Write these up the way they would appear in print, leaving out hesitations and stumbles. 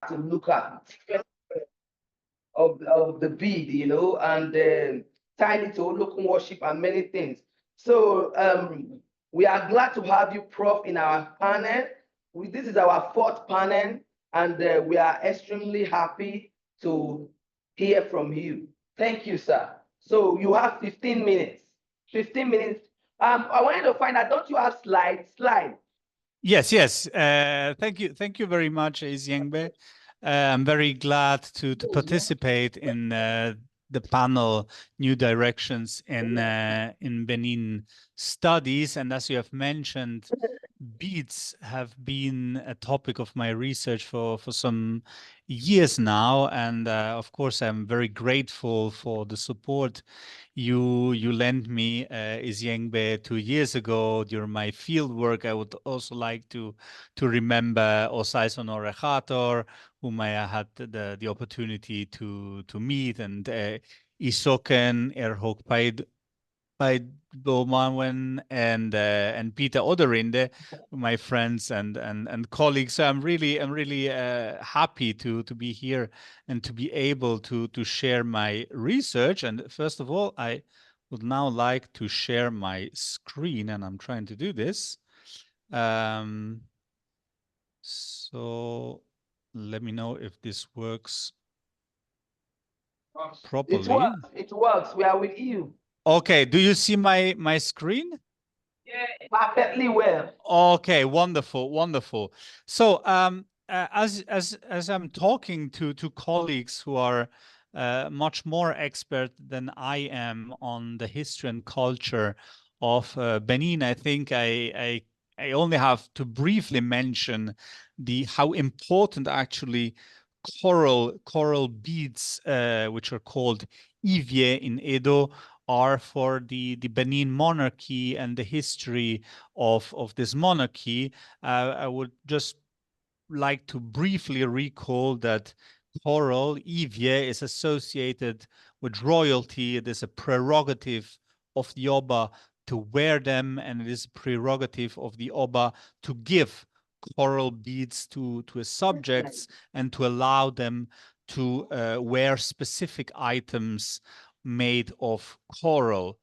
to look at of the bead, and tied it to local worship and many things. So we are glad to have you, Prof, in our panel. This is our fourth panel, and we are extremely happy to hear from you. Thank you, sir. So you have 15 minutes. 15 minutes. I wanted to find out, don't you have slides? Yes. Thank you very much, Iziengbe. I'm very glad to participate in the panel New Directions in Benin Studies. And as you have mentioned, beads have been a topic of my research for some years now. And of course, I'm very grateful for the support you lent me, Iziengbe, 2 years ago during my field work. I would also like to remember Osai Sonore Khator, whom I had the opportunity to meet, and Isoken Erhok by Domawen and Peter Oderinde, my friends and colleagues. So I'm really happy to be here and to be able to share my research. And first of all, I would now like to share my screen, and I'm trying to do this. So let me know if this works properly. It works. We are with you. Okay, do you see my screen? Yeah, perfectly well. Okay, wonderful. So as I'm talking to colleagues who are much more expert than I am on the history and culture of Benin, I think I only have to briefly mention how important actually coral beads, which are called ivie in Edo, are for the Benin monarchy and the history of this monarchy. I would just like to briefly recall that coral, ivie, is associated with royalty. It is a prerogative of the Oba to wear them, and it is a prerogative of the Oba to give coral beads to his subjects and to allow them to wear specific items made of coral.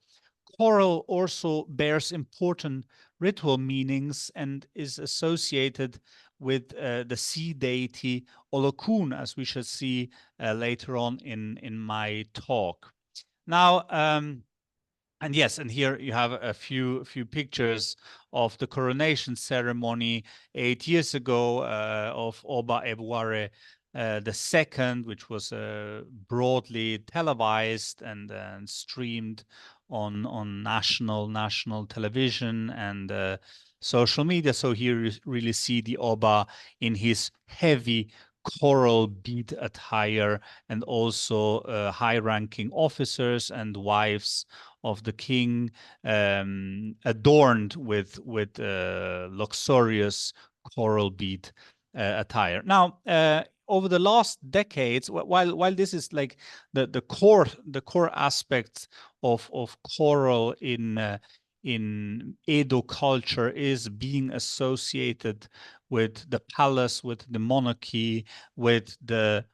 Coral also bears important ritual meanings and is associated with the sea deity Olokun, as we shall see later on in my talk. Now, and yes, and here you have a few pictures of the coronation ceremony 8 years ago of Oba Ebuare the second, which was broadly televised and streamed on national television and social media. So here you really see the Oba in his heavy coral bead attire, and also high-ranking officers and wives of the king adorned with luxurious coral bead attire. Now, over the last decades, while this is like the core aspect of coral in Edo culture is being associated with the palace, with the monarchy, with the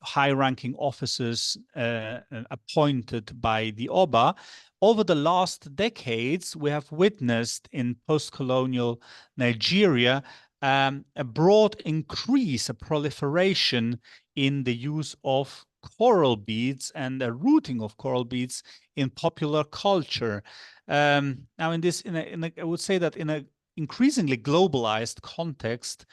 high-ranking officers appointed by the Oba. Over the last decades, we have witnessed in post-colonial Nigeria a broad increase, a proliferation in the use of coral beads and a routing of coral beads in popular culture. Now, I would say that in an increasingly globalized context,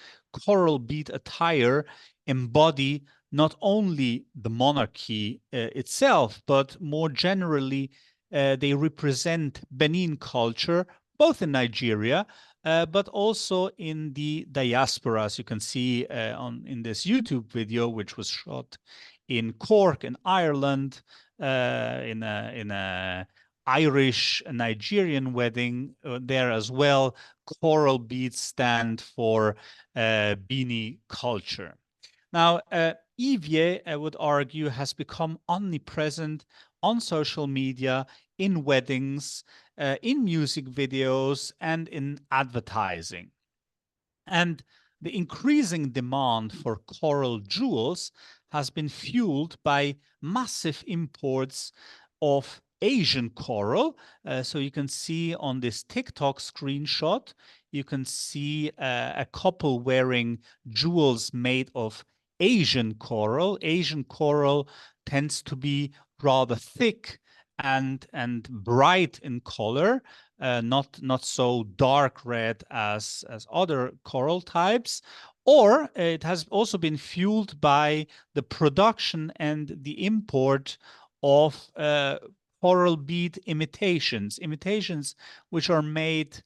coral bead attire embody not only the monarchy itself, but more generally, they represent Benin culture, both in Nigeria, but also in the diaspora, as you can see in this YouTube video, which was shot in Cork, in Ireland, in a Irish Nigerian wedding there as well. Coral beads stand for Bini culture. Now, ivie, I would argue, has become omnipresent on social media, in weddings, in music videos, and in advertising. And the increasing demand for coral jewels has been fueled by massive imports of Asian coral. So you can see on this TikTok screenshot, you can see a couple wearing jewels made of Asian coral. Asian coral tends to be rather thick and bright in color, not so dark red as other coral types. Or it has also been fueled by the production and the import of coral bead imitations which are made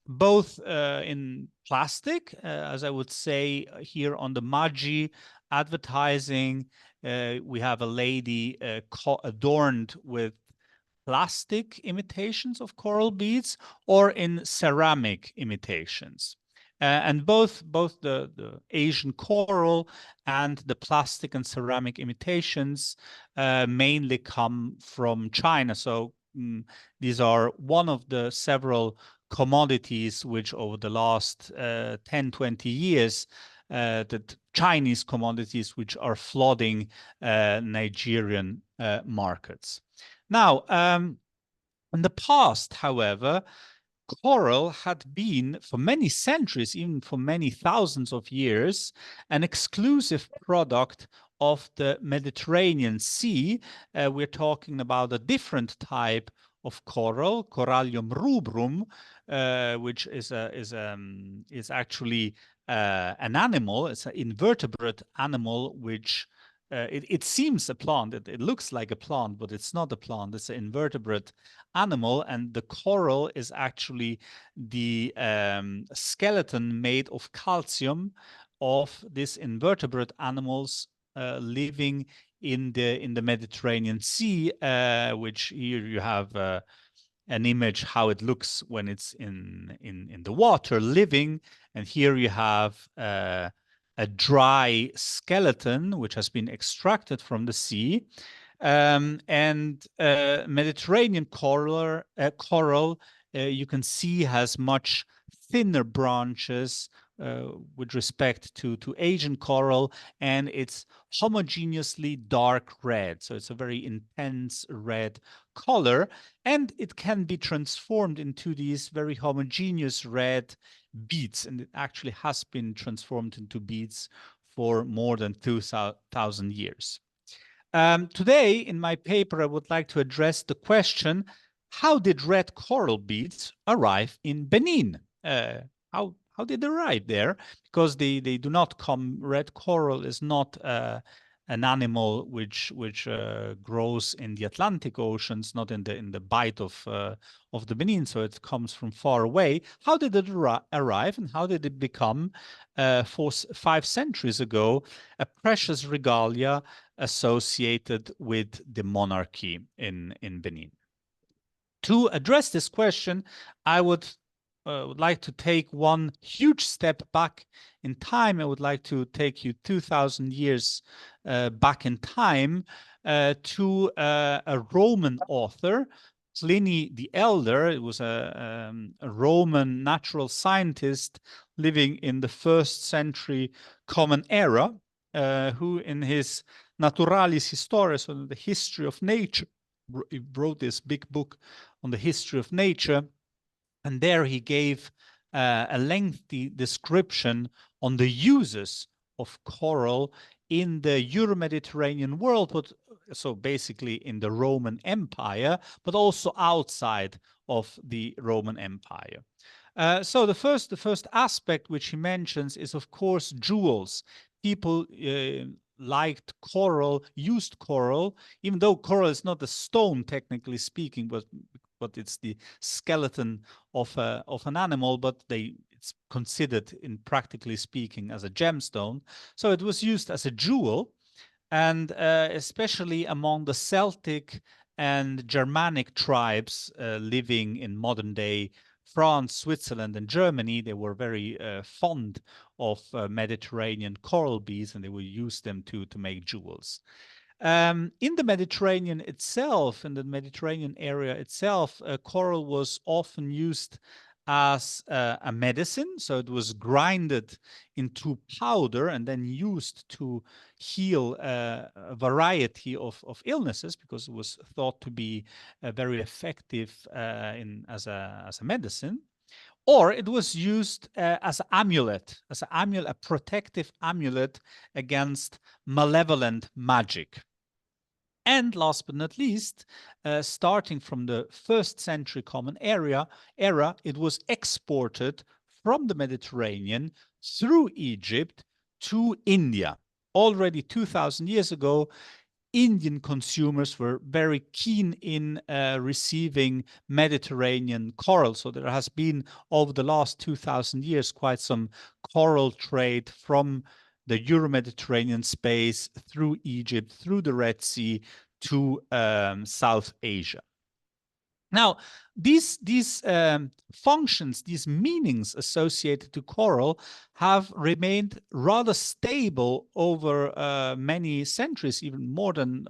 both in plastic, as I would say here on the Maggi advertising, we have a lady adorned with plastic imitations of coral beads, or in ceramic imitations. And both the Asian coral and the plastic and ceramic imitations mainly come from China. So these are one of the several commodities which over the last 10, 20 years, the Chinese commodities which are flooding Nigerian markets. Now, in the past, however, coral had been, for many centuries, even for many thousands of years, an exclusive product of the Mediterranean Sea. We're talking about a different type of coral, Corallium rubrum, which is actually an animal. It's an invertebrate animal, which it seems a plant. It looks like a plant, but it's not a plant. It's an invertebrate animal, and the coral is actually the skeleton made of calcium of these invertebrate animals living in the Mediterranean Sea, which here you have an image how it looks when it's in the water living, and here you have a dry skeleton which has been extracted from the sea. And Mediterranean coral, you can see, has much thinner branches with respect to Asian coral, and it's homogeneously dark red. So it's a very intense red color, and it can be transformed into these very homogeneous red beads, and it actually has been transformed into beads for more than 2,000 years. Today, in my paper, I would like to address the question, how did red coral beads arrive in Benin? How did they arrive there? Because they do not come, red coral is not an animal which grows in the Atlantic Oceans, not in the bite of the Benin, so it comes from far away. How did it arrive, and how did it become, 5 centuries ago, a precious regalia associated with the monarchy in Benin? To address this question, I would like to take one huge step back in time. I would like to take you 2,000 years back in time to a Roman author, Pliny the Elder. It was a Roman natural scientist living in the 1st century Common Era, who in his Naturalis Historia, so the history of nature, he wrote this big book on the history of nature. And there he gave a lengthy description on the uses of coral in the Euro-Mediterranean world, but so basically in the Roman Empire, but also outside of the Roman Empire. So the first aspect which he mentions is, of course, jewels. People liked coral, used coral, even though coral is not a stone, technically speaking, but it's the skeleton of an animal, but it's considered, in practically speaking, as a gemstone. So it was used as a jewel, and especially among the Celtic and Germanic tribes living in modern day France, Switzerland, and Germany, they were very fond of Mediterranean coral beads, and they would use them to make jewels. In the Mediterranean itself, in the Mediterranean area itself, coral was often used as a medicine. So it was grinded into powder and then used to heal a variety of illnesses, because it was thought to be very effective as a medicine. Or it was used as an amulet, a protective amulet against malevolent magic. And last but not least, starting from the 1st century Common Era, it was exported from the Mediterranean through Egypt to India. Already 2,000 years ago, Indian consumers were very keen in receiving Mediterranean coral. So there has been, over the last 2,000 years, quite some coral trade from the Euro-Mediterranean space through Egypt, through the Red Sea to South Asia. Now, these functions, these meanings associated to coral have remained rather stable over many centuries, even more than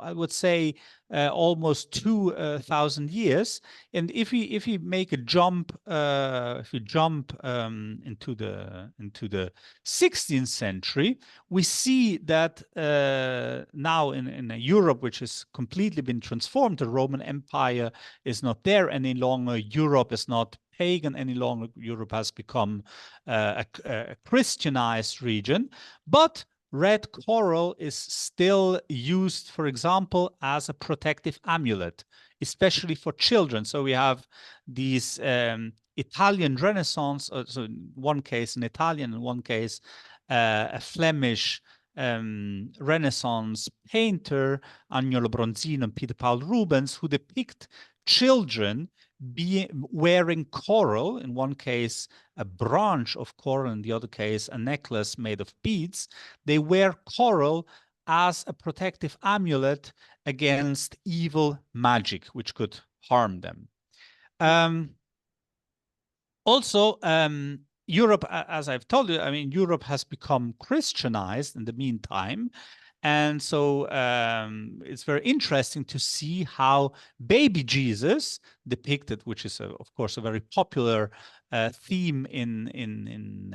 I would say almost 2,000 years. And if we make a jump, if we jump into the 16th century, we see that now in Europe, which has completely been transformed, the Roman Empire is not there any longer. Europe is not pagan any longer. Europe has become a Christianized region, but red coral is still used, for example, as a protective amulet, especially for children. So we have these Italian Renaissance, so in one case an Italian, in one case a Flemish Renaissance painter, Agnolo Bronzino and Peter Paul Rubens, who depict children wearing coral, in one case a branch of coral, in the other case a necklace made of beads. They wear coral as a protective amulet against evil magic, which could harm them. Also, Europe, as I've told you, I mean, Europe has become Christianized in the meantime. And so it's very interesting to see how baby Jesus depicted, which is, of course, a very popular theme in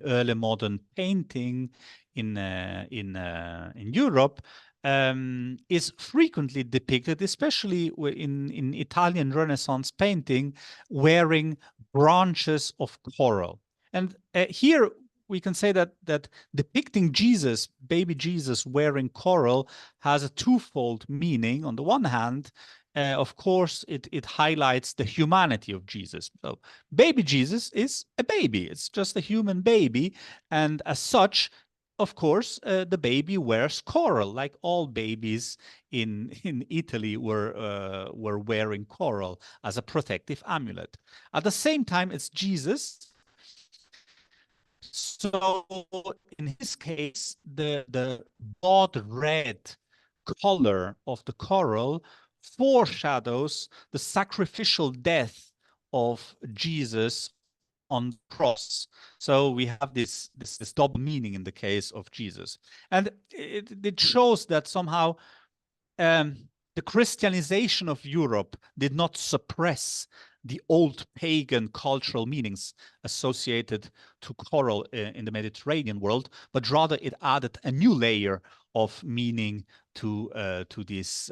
early modern painting in Europe, is frequently depicted, especially in Italian Renaissance painting, wearing branches of coral. And here we can say that depicting Jesus, baby Jesus wearing coral, has a twofold meaning. On the one hand, of course, it highlights the humanity of Jesus. So baby Jesus is a baby. It's just a human baby. And as such, of course, the baby wears coral, like all babies in Italy were wearing coral as a protective amulet. At the same time, it's Jesus. So in his case, the blood red color of the coral foreshadows the sacrificial death of Jesus on the cross. So we have this double meaning in the case of Jesus. And it shows that somehow the Christianization of Europe did not suppress the old pagan cultural meanings associated to coral in the Mediterranean world, but rather it added a new layer of meaning to these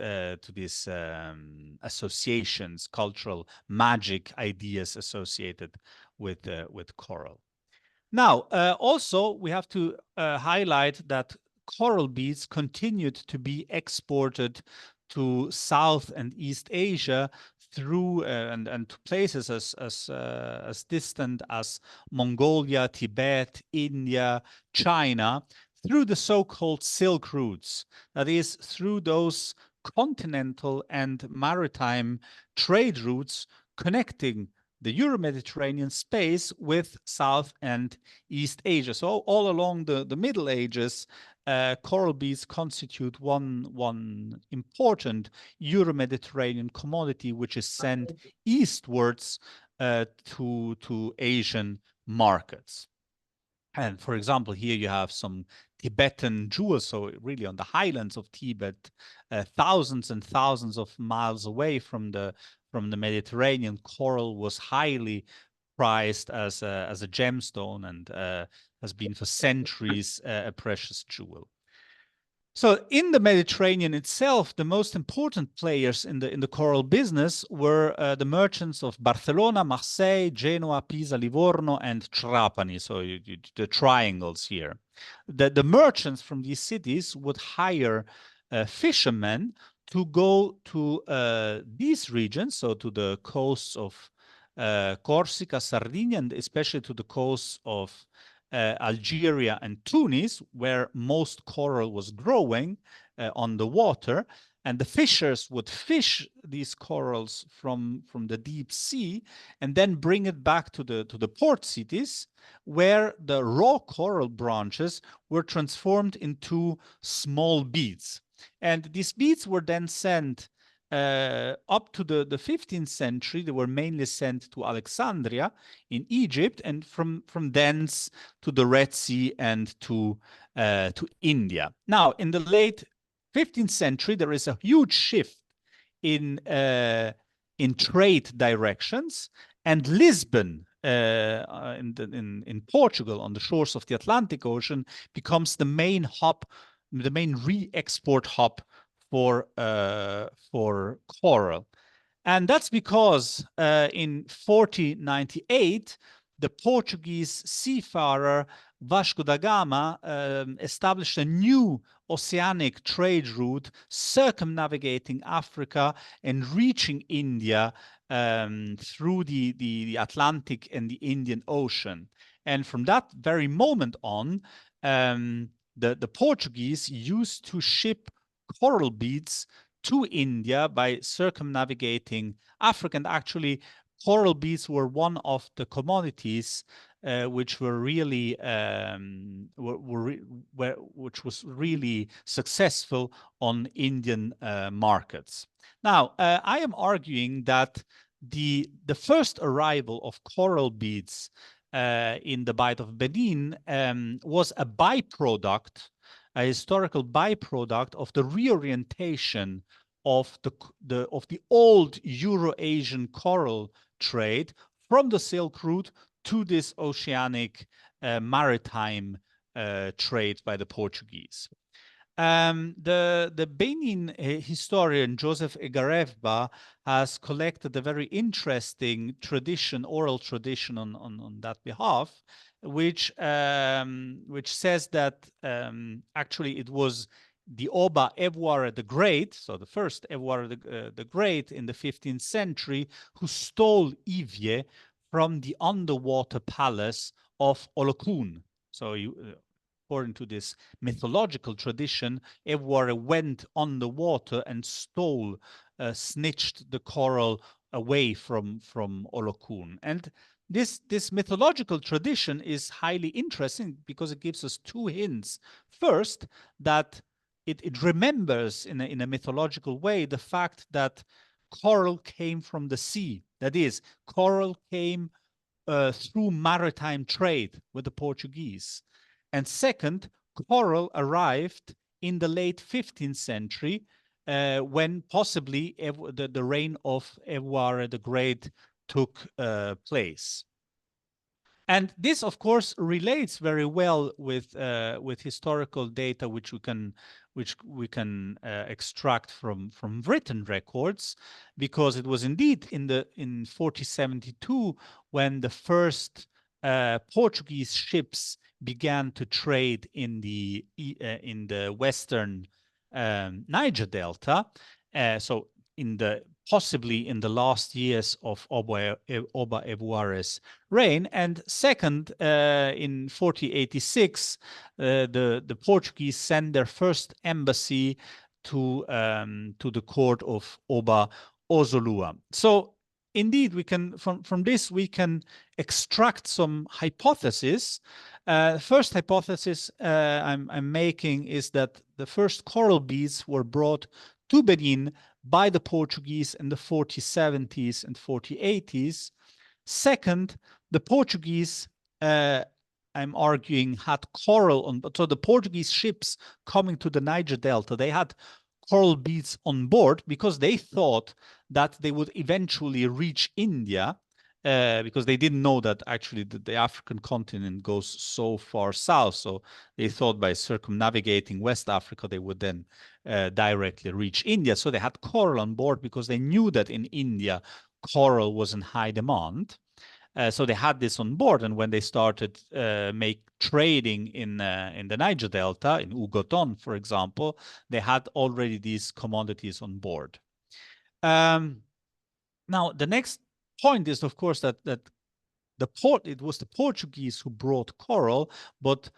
associations, cultural magic ideas associated with coral. Now, also we have to highlight that coral beads continued to be exported to South and East Asia through and to places as distant as Mongolia, Tibet, India, China, through the so-called Silk routes. That is, through those continental and maritime trade routes connecting the Euro-Mediterranean space with South and East Asia. So all along the Middle Ages, coral beads constitute one important Euro-Mediterranean commodity, which is sent eastwards to Asian markets. And for example, here you have some Tibetan jewels, so really on the highlands of Tibet, thousands and thousands of miles away from the from the Mediterranean, coral was highly prized as a gemstone and has been for centuries a precious jewel. So in the Mediterranean itself, the most important players in the coral business were the merchants of Barcelona, Marseille, Genoa, Pisa, Livorno, and Trapani. So the triangles here. The merchants from these cities would hire fishermen to go to these regions, so to the coasts of Corsica, Sardinia, and especially to the coasts of Algeria and Tunis, where most coral was growing on the water. And the fishers would fish these corals from the deep sea and then bring it back to the port cities, where the raw coral branches were transformed into small beads. And these beads were then sent up to the 15th century. They were mainly sent to Alexandria in Egypt, and from thence to the Red Sea and to India. Now, in the late 15th century, there is a huge shift in trade directions, and Lisbon in Portugal, on the shores of the Atlantic Ocean, becomes the main hub, the main re-export hub for coral. And that's because in 1498, the Portuguese seafarer Vasco da Gama established a new oceanic trade route, circumnavigating Africa and reaching India through the Atlantic and the Indian Ocean. And from that very moment on, the Portuguese used to ship coral beads to India by circumnavigating Africa. And actually, coral beads were one of the commodities which were really which was really successful on Indian markets. Now, I am arguing that the first arrival of coral beads in the Bight of Benin was a byproduct, a historical byproduct of the reorientation of the old Euro-Asian coral trade from the Silk Route to this oceanic maritime trade by the Portuguese. The Benin historian Joseph Egarevba has collected a very interesting tradition, oral tradition on that behalf, which says that actually it was the Oba Evuare the Great, so the first Evuare the Great in the 15th century, who stole Ivie from the underwater palace of Olokun. So according to this mythological tradition, Evuare went underwater and stole, snitched the coral away from Olokun. And this mythological tradition is highly interesting because it gives us two hints. First, that it remembers in a mythological way the fact that coral came from the sea. That is, coral came through maritime trade with the Portuguese. And second, coral arrived in the late 15th century when possibly the reign of Evuare the Great took place. And this, of course, relates very well with historical data which we can extract from written records, because it was indeed in 1472 when the first Portuguese ships began to trade in the western Niger Delta. So possibly in the last years of Oba Evuare's reign. And second, in 1486, the Portuguese sent their first embassy to the court of Oba Ozolua. So indeed, we can from this we can extract some hypotheses. First hypothesis I'm making is that the first coral beads were brought to Benin by the Portuguese in the 1470s and 1480s. Second, the Portuguese, I'm arguing, had coral on, so the Portuguese ships coming to the Niger Delta, they had coral beads on board because they thought that they would eventually reach India, because they didn't know that actually the African continent goes so far south. So they thought by circumnavigating West Africa, they would then directly reach India. So they had coral on board because they knew that in India, coral was in high demand. So they had this on board, and when they started make trading in the Niger Delta, in Ugoton, for example, they had already these commodities on board. Now, the next point is, of course, that it was the Portuguese who brought coral, but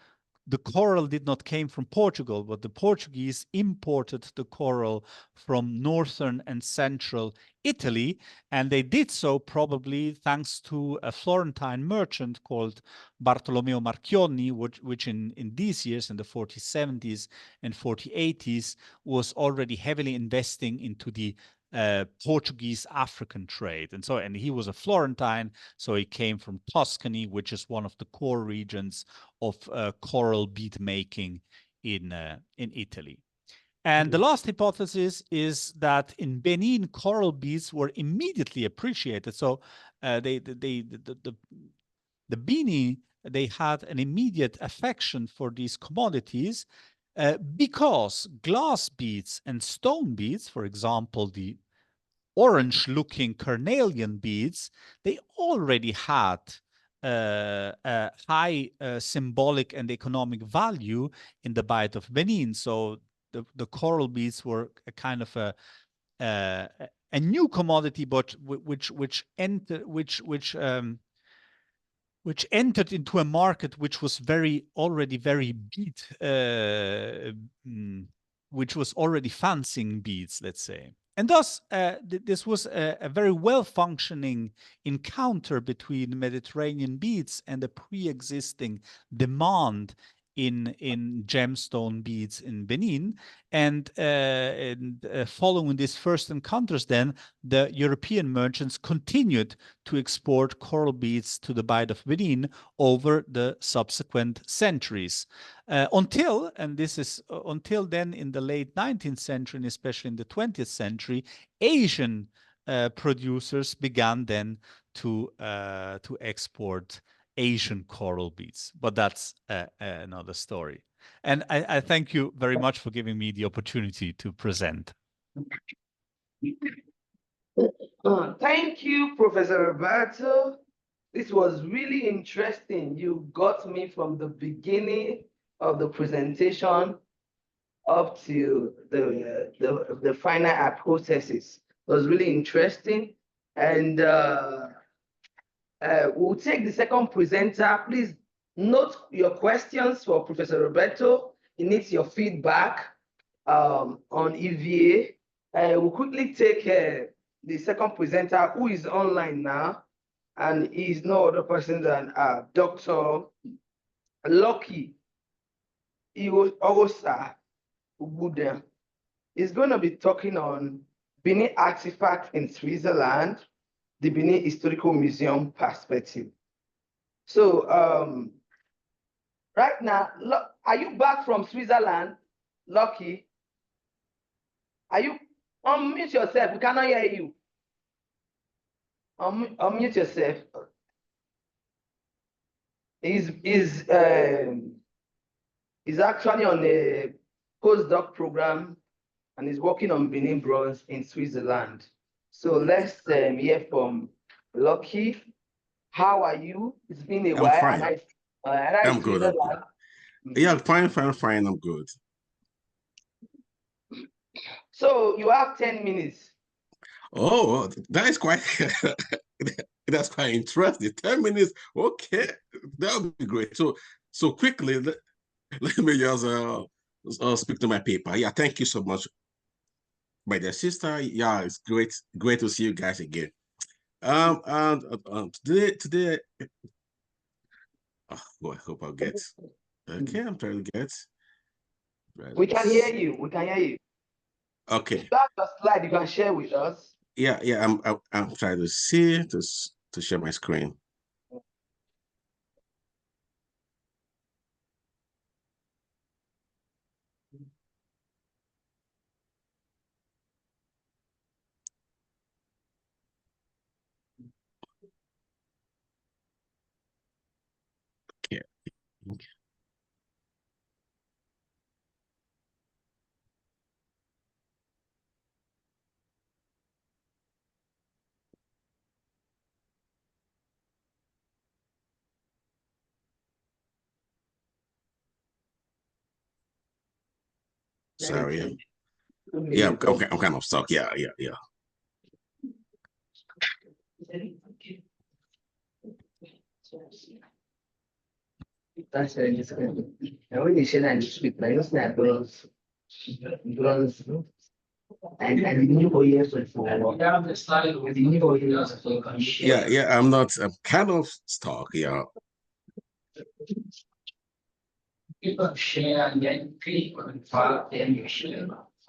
the coral did not came from Portugal, but the Portuguese imported the coral from northern and central Italy, and they did so probably thanks to a Florentine merchant called Bartolomeo Marchionni, which in these years, in the 4070s and 4080s, was already heavily investing into the Portuguese African trade. And he was a Florentine, so he came from Tuscany, which is one of the core regions of coral bead making in Italy. And the last hypothesis is that in Benin, coral beads were immediately appreciated. So the Bini, they had an immediate affection for these commodities because glass beads and stone beads, for example, the orange-looking carnelian beads, they already had a high symbolic and economic value in the Bight of Benin. So the coral beads were a kind of a new commodity, but which entered into a market which was already very bead, which was already fancying beads, let's say. And thus, this was a very well-functioning encounter between Mediterranean beads and the pre-existing demand in gemstone beads in Benin. And following these first encounters, then the European merchants continued to export coral beads to the Bight of Benin over the subsequent centuries. Until then, in the late 19th century, and especially in the 20th century, Asian producers began then to export Asian coral beads. But that's another story. And I thank you very much for giving me the opportunity to present. Thank you, Professor Roberto. This was really interesting. You got me from the beginning of the presentation up to the final processes. It was really interesting. And we'll take the second presenter. Please note your questions for Professor Roberto. He needs your feedback on EVA. We'll quickly take the second presenter who is online now, and he's no other person than Dr. Lucky Iwosa Ubude. He's going to be talking on Benin artifacts in Switzerland, the Benin Historical Museum perspective. So right now, are you back from Switzerland, Lucky? Are you? Unmute yourself. We cannot hear you. Unmute yourself. He's actually on a postdoc program and is working on Benin bronze in Switzerland. So let's hear from Lucky. How are you? It's been a while. Fine. I'm good. Yeah, fine. I'm good. So you have 10 minutes. Oh, that is quite that's quite interesting. 10 minutes. Okay, that would be great. So quickly, let me just speak to my paper. Yeah, thank you so much, my dear sister. Yeah, it's great to see you guys again. And today, oh, I hope I'll get. Okay, I'm trying to get. Right. We can hear you. We can hear you. Okay. That's the slide you can share with us. Yeah. I'm trying to see to share my screen. Sorry. Yeah, I'm kind of stuck. Yeah. That's very good. Now, when you say that, it's with my snap bronze, and you know, years for Yeah, I'm kind of stuck. Yeah. People share and then click on the file, then you share.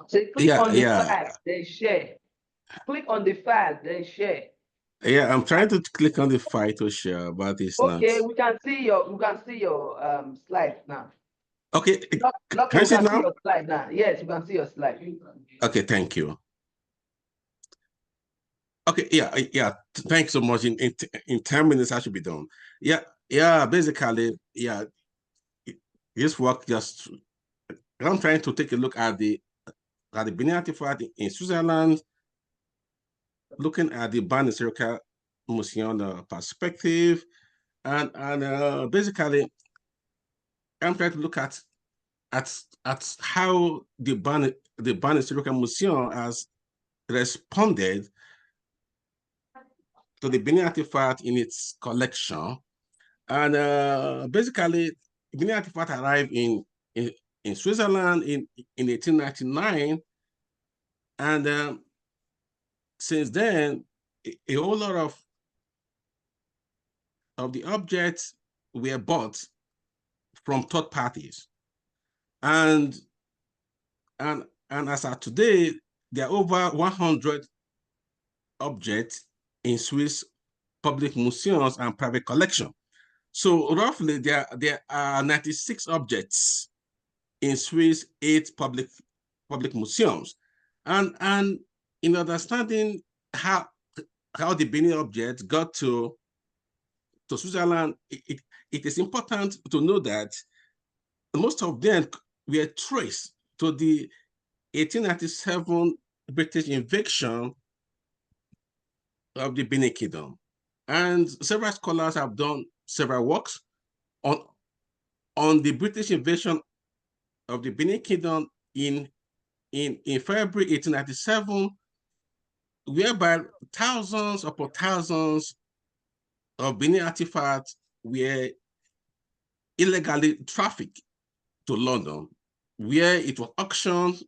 So click Yeah, on the yeah. file, then share. Click on the file, then share. Yeah, I'm trying to click on the file to share, but it's not. Okay, we can see your slide now. Okay, Lucky, can you we see can see now? your slide now. Yes, we can see your slide. Okay, thank you. Okay, yeah. Thanks so much. In 10 minutes, I should be done. Yeah. Basically, yeah. This work just. I'm trying to take a look at the Benin artifact in Switzerland, looking at the Benin Historical Museum perspective, and basically, I'm trying to look at how the Benin Historical Museum has responded to the Benin artifact in its collection. And basically, Benin artifact arrived in Switzerland in 1899. And since then, a whole lot of the objects were bought from third parties. And as of today, there are over 100 objects in Swiss public museums and private collection. So roughly, there are 96 objects in Swiss 8 public museums, and in understanding how the Benin objects got to Switzerland, it is important to know that most of them were traced to the 1897 British invasion of the Benin Kingdom. And several scholars have done several works on the British invasion of the Benin Kingdom in February 1897, whereby thousands upon thousands of Benin artifacts were illegally trafficked to London, where it was auctioned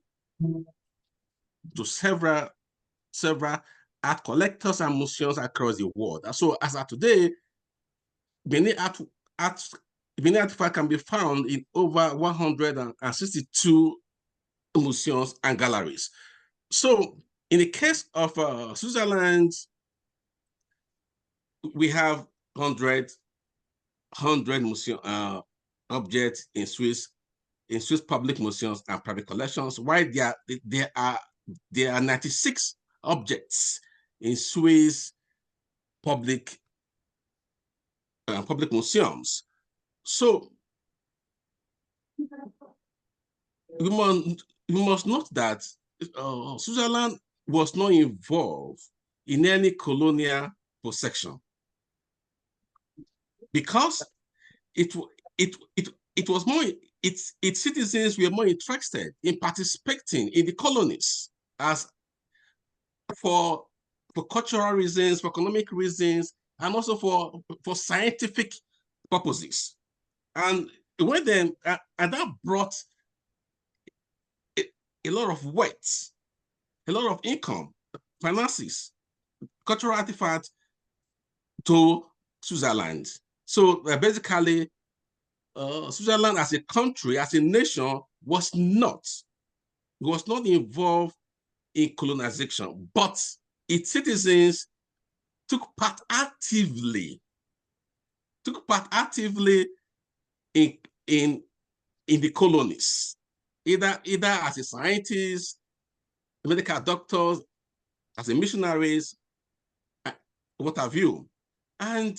to several art collectors and museums across the world. And so as of today, Benin artifact can be found in over 162 museums and galleries. So in the case of Switzerland, we have 100 museum objects in Swiss public museums and private collections, while there are 96 objects in Swiss public museums. So we must note that Switzerland was not involved in any colonial possession, because it was more, its citizens were more interested in participating in the colonies as for cultural reasons, for economic reasons, and also for scientific purposes. And when then, and that brought a lot of weight, a lot of income, finances, cultural artifacts to Switzerland. So basically, Switzerland as a country, as a nation, was not involved in colonization, but its citizens took part actively in the colonies, either as a scientist, medical doctors, as a missionaries, what have you. And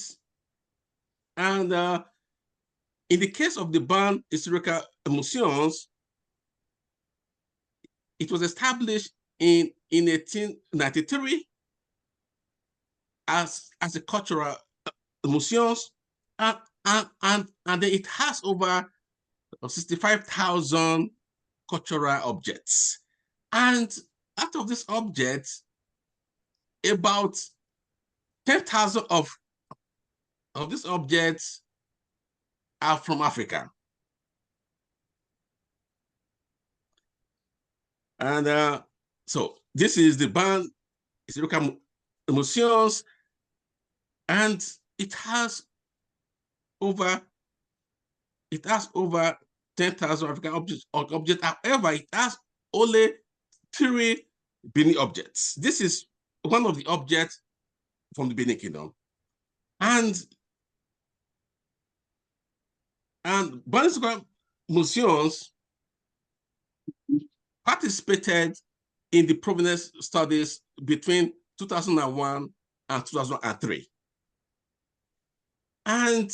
In the case of the Benin Historical Museums, it was established in 1893 as a cultural museums, and then it has over 65,000 cultural objects. And out of these objects, about 10,000 of these objects are from Africa. And so this is the Benin Historical Museums, and it has over 10,000 African objects. However, it has only 3 Benin objects. This is one of the objects from the Benin Kingdom. And Benin Historical Museums participated in the provenance studies between 2001 and 2003. And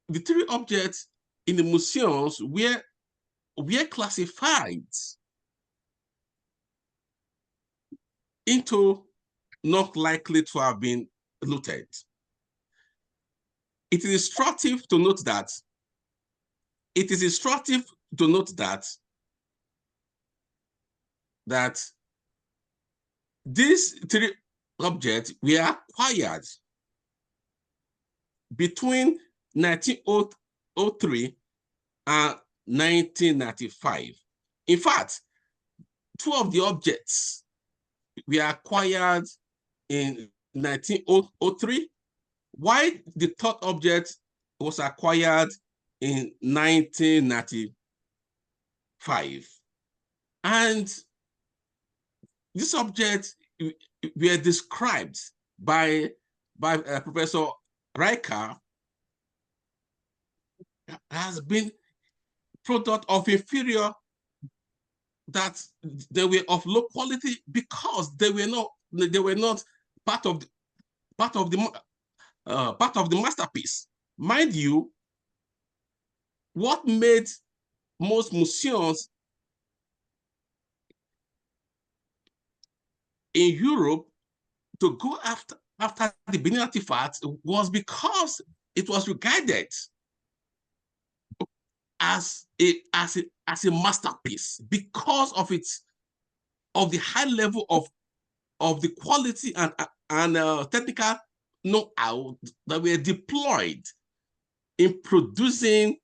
the 3 objects in the museums were classified into not likely to have been looted. It is instructive to note that these 3 objects were acquired between 1903 and 1995. In fact, 2 of the objects were acquired in 1903, while the 3rd object was acquired in 1995. And these objects were described by Professor Riker has been product of inferior, that they were of low quality because they were not part of the masterpiece. Mind you, what made most museums in Europe to go after the Benin artifacts was because it was regarded as a masterpiece, because of the high level of the quality and technical know-how that were deployed in producing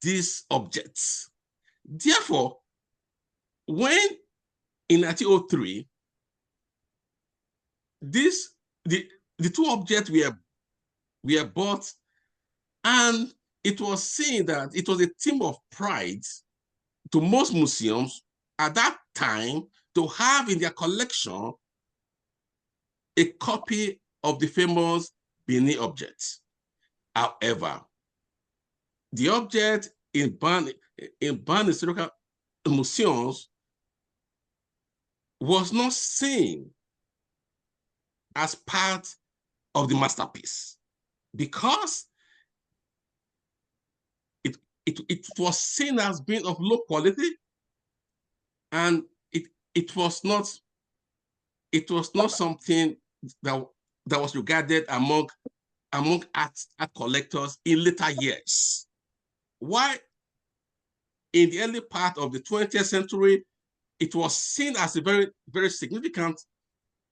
these objects. Therefore, when in 1903 the 2 objects were bought, and it was seen that it was a theme of pride to most museums at that time to have in their collection a copy of the famous Benin objects. However, the object in Benin Historical Museums was not seen as part of the masterpiece because it was seen as being of low quality, and it was not something that was regarded among art collectors in later years. Why in the early part of the 20th century, it was seen as a very, very significant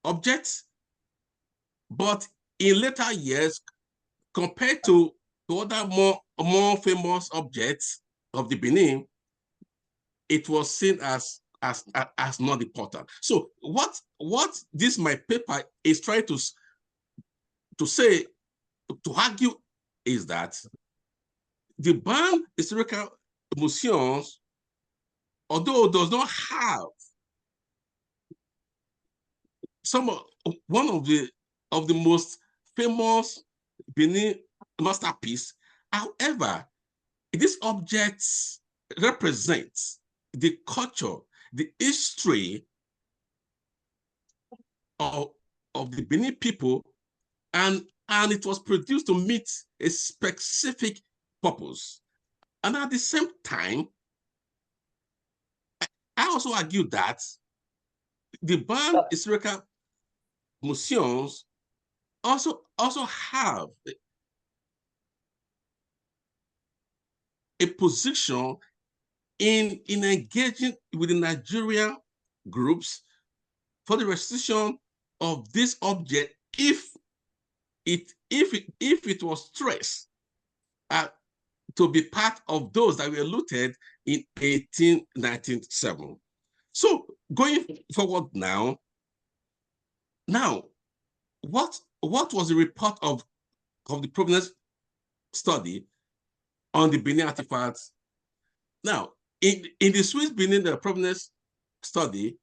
object, but in later years, compared to other more famous objects of the Benin, it was seen as not important. So what this my paper is trying to say, to argue, is that the Benin Historical Museums, although does not have one of the most famous Benin masterpiece, however, these objects represent the culture, the history of the Benin people, and and it was produced to meet a specific purpose. And at the same time, I also argue that the Ban historical museums also have a position in engaging with the Nigerian groups for the restitution of this object if it was traced to be part of those that were looted in 1897. So going forward now, what was the report of the provenance study on the Benin artifacts? Now, in the Swiss Benin provenance study,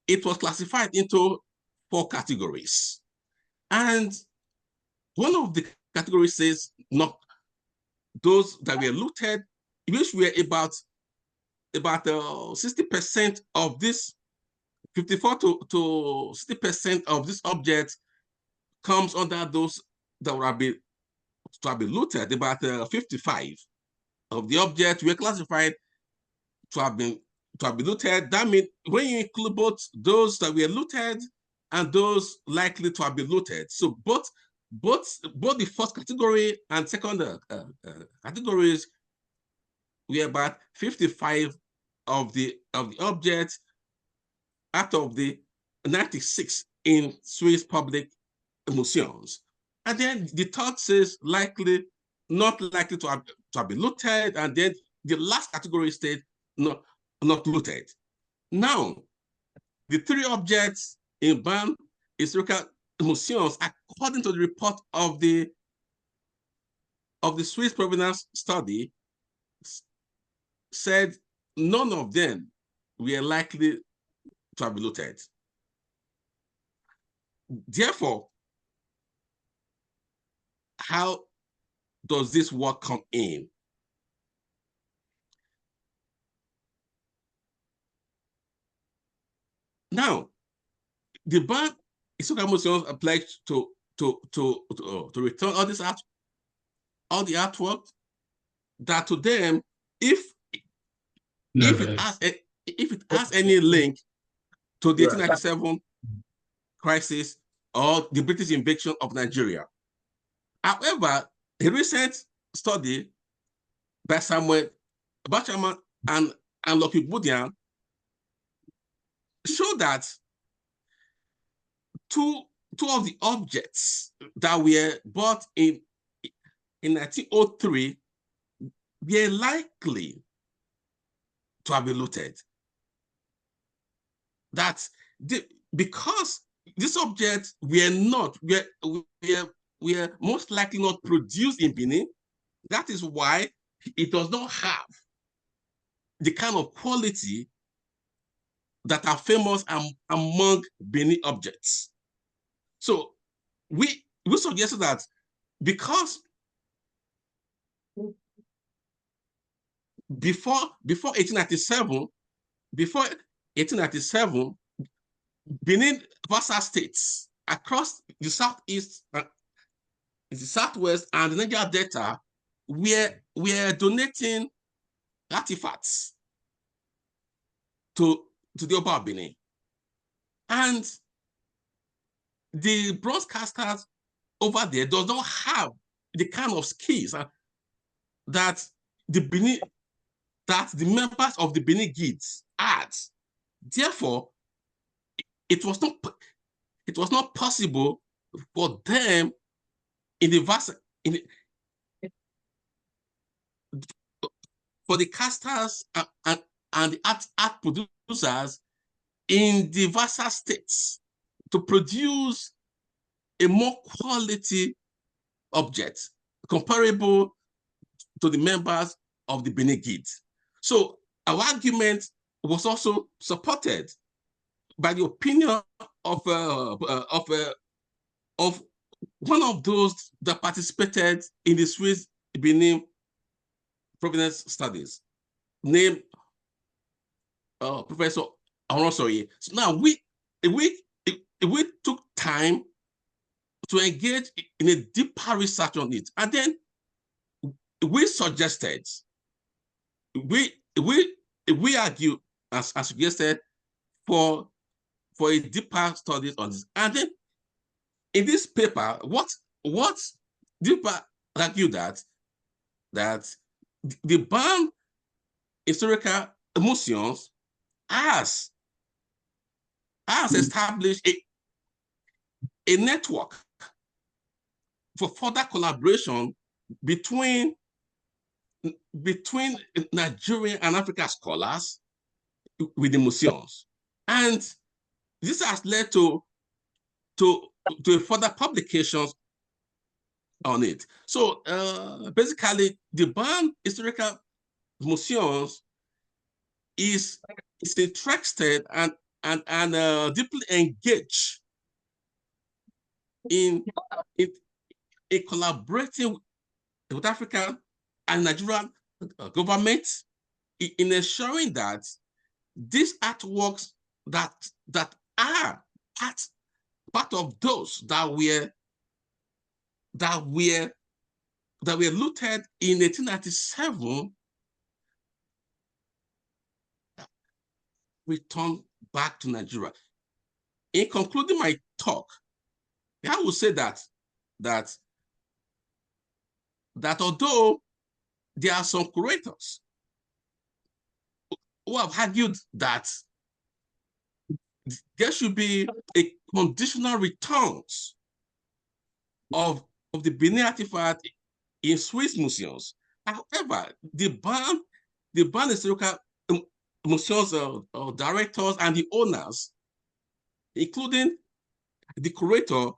it was classified into 4 categories. And one of the categories says not those that were looted, which were about 60% of this, 54 to 60% of this object comes under those that will have been looted. About 55 of the objects were classified to have been looted. That means when you include both those that were looted and those likely to have been looted, so both the first category and second categories were about 55 of the objects out of the 96 in Swiss public museums. And then the third says not likely to have been looted, and then the last category state not looted. Now, the 3 objects in Ban historical museums, according to the report of the Swiss provenance study, said none of them were likely to have been looted. Therefore, how does this work come in? Now, the Ban historical museums are pledged to return all the artwork that to them, if it has any link to the 1897 crisis or the British invasion of Nigeria. However, a recent study by Samuel Bachama and Lockheed Budian showed that two of the objects that were bought in 1903 were likely to have been looted. That's because these objects were most likely not produced in Benin. That is why it does not have the kind of quality that are famous among Benin objects. So we suggested that because before 1897, Benin vassal states across the southeast, the southwest, and the Niger Delta were donating artifacts to the Oba of Benin. And the broadcasters over there does not have the kind of skills that the members of the Benin Guilds had. Therefore, it was not possible for them for the casters and the art producers in the vassal states to produce a more quality object comparable to the members of the Benin Guild. So our argument was also supported by the opinion of one of those that participated in the Swiss Benin provenance studies, named Professor Aronsoye. So now we took time to engage in a deeper research on it. And then we suggested, we argue, as suggested, for a deeper study on this. And then in this paper, what deeper argue that the BAM historical museums has established a network for further collaboration between Nigerian and African scholars with the museums. And this has led to further publications on it. So basically, the BAM historical museums is interested and deeply engaged in collaborating with African and Nigerian governments in ensuring that these artworks that are part of those that were looted in 1897 return back to Nigeria. In concluding my talk, I will say that although there are some curators who have argued that there should be a conditional returns of the Benin artifact in Swiss museums. However, the BAM historical museums directors and the owners, including the curator,